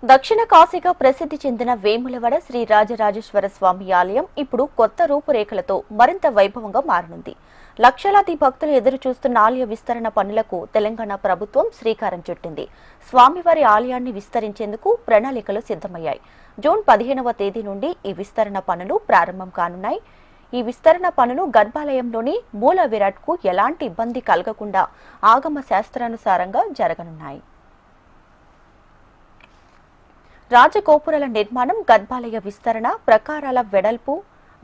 దక్షిణ కాశీగా ప్రసిద్ధి చెందిన వేములవాడ శ్రీ రాజరాజేశ్వర స్వామి ఆలయం ఇప్పుడు కొత్త రూపురేఖలతో మరింత వైభవంగా మారనుంది. లక్షలాది భక్తులు ఎదురు చూస్తున్న ఆలయ విస్తరణ పనులకు తెలంగాణ ప్రభుత్వం శ్రీకారం చుట్టింది. స్వామివారి ఆలయాన్ని విస్తరించేందుకు ప్రణాళికలు సిద్ధమయ్యాయి. జూన్ 15వ తేదీ నుండి ఈ విస్తరణ పనులు ప్రారంభం కానున్నాయి. ఈ విస్తరణ పనులు గర్భాలయంలోని మూల విరాట్కు ఎలాంటి ఇబ్బంది కలగకుండా ఆగమ శాస్త్రానుసారంగా జరగనున్నాయి. రాజగోపురాల నిర్మాణం, గర్భాలయ విస్తరణ, ప్రకారాల వెడల్పు,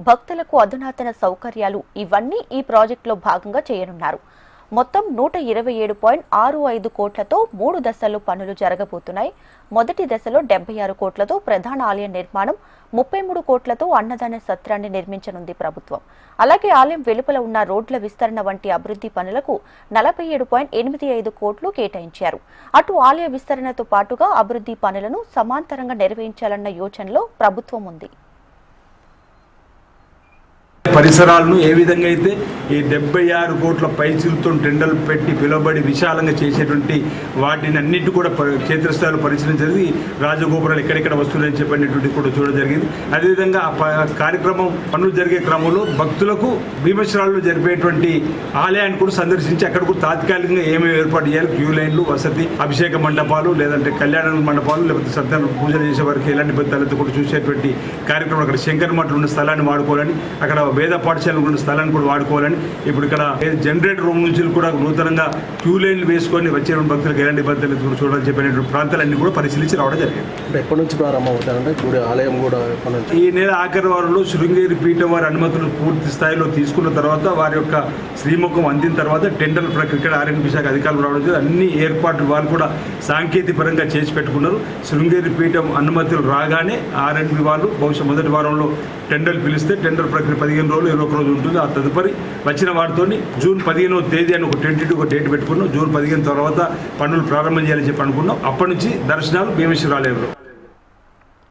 భక్తులకు అధునాతన సౌకర్యాలు ఇవన్నీ ఈ ప్రాజెక్టులో భాగంగా చేయనున్నారు. మొత్తం 127.65 కోట్లతో 3 దశల్లో పనులు జరగబోతున్నాయి. మొదటి దశలో 76 కోట్లతో ప్రధాన ఆలయ నిర్మాణం, 33 కోట్లతో అన్నదాన సత్రాన్ని నిర్మించనుంది ప్రభుత్వం. అలాగే ఆలయం వెలుపల ఉన్న రోడ్ల విస్తరణ వంటి అభివృద్ధి పనులకు 47.85 కోట్లు కేటాయించారు. అటు ఆలయ విస్తరణతో పాటుగా అభివృద్ధి పనులను సమాంతరంగా నిర్వహించాలన్న యోచనలో ప్రభుత్వం ఉంది. పరిసరాలను ఏ విధంగా అయితే ఈ 76 కోట్ల పైచిలతో టెండర్లు పెట్టి పిలువబడి విశాలంగా చేసేటువంటి వాటిని అన్నింటి కూడా క్షేత్రస్థాయిలో పరిశీలించేది రాజగోపురాలు ఎక్కడెక్కడ వస్తున్నాయని చెప్పినటువంటి కూడా చూడడం జరిగింది. అదేవిధంగా ఆ కార్యక్రమం పనులు జరిగే క్రమంలో భక్తులకు భీమశ్రాలలో జరిపేటువంటి ఆలయాన్ని కూడా సందర్శించి అక్కడ కూడా తాత్కాలికంగా ఏమేమి ఏర్పాటు చేయాలి, క్యూ లైన్లు, వసతి, అభిషేక మండపాలు, లేదంటే కళ్యాణ మండపాలు, లేకపోతే సత్యనారాయణ పూజలు చేసే వరకు ఎలాంటి ఇబ్బందులతో కూడా చూసేటువంటి కార్యక్రమం. అక్కడ శంకర్ మఠం ఉన్న స్థలాన్ని వాడుకోవాలని, అక్కడ వేద పాఠశాల ఉన్న స్థలాన్ని కూడా వాడుకోవాలని, ఇప్పుడు ఇక్కడ జనరేటర్ రూమ్ నుంచి కూడా నూతనంగా క్యూ లైన్లు వేసుకొని వచ్చే భక్తులకు ఎలాంటి ఇబ్బందులు చూడాలని చెప్పిన ప్రాంతాలన్నీ కూడా పరిశీలించి రావడం జరిగింది. ఎప్పటి నుంచి ప్రారంభం అవుతారంటే గుడి ఆలయం కూడా ఈ నెల ఆఖరి వారంలో శృంగేరి పీఠం వారి అనుమతులు పూర్తి స్థాయిలో తీసుకున్న తర్వాత, వారి యొక్క శ్రీముఖం అందిన తర్వాత టెండర్ ప్రక్రియ ఇక్కడ ఆర్ఎండ్బి శాఖ అధికారులు రావడం జరిగింది. అన్ని ఏర్పాట్లు వాళ్ళు కూడా సాంకేతిక పరంగా చేసి పెట్టుకున్నారు. శృంగేరి పీఠం అనుమతులు రాగానే ఆర్ఎండ్బి వాళ్ళు బహుశా మొదటి వారంలో టెండర్లు పిలిస్తే టెండర్ ప్రక్రియ 15 రోజులు 21 రోజు ఉంటుంది. ఆ తదుపరి వచ్చిన వాటితో జూన్ 15వ తేదీ అని ఒక టెంటేటివ్ డేట్ పెట్టుకున్నాం. జూన్ 15 తర్వాత పనులు ప్రారంభం చేయాలని చెప్పి అనుకున్నాం. అప్పటి నుంచి దర్శనాలు భీమేశ్వర ఆలయంలో.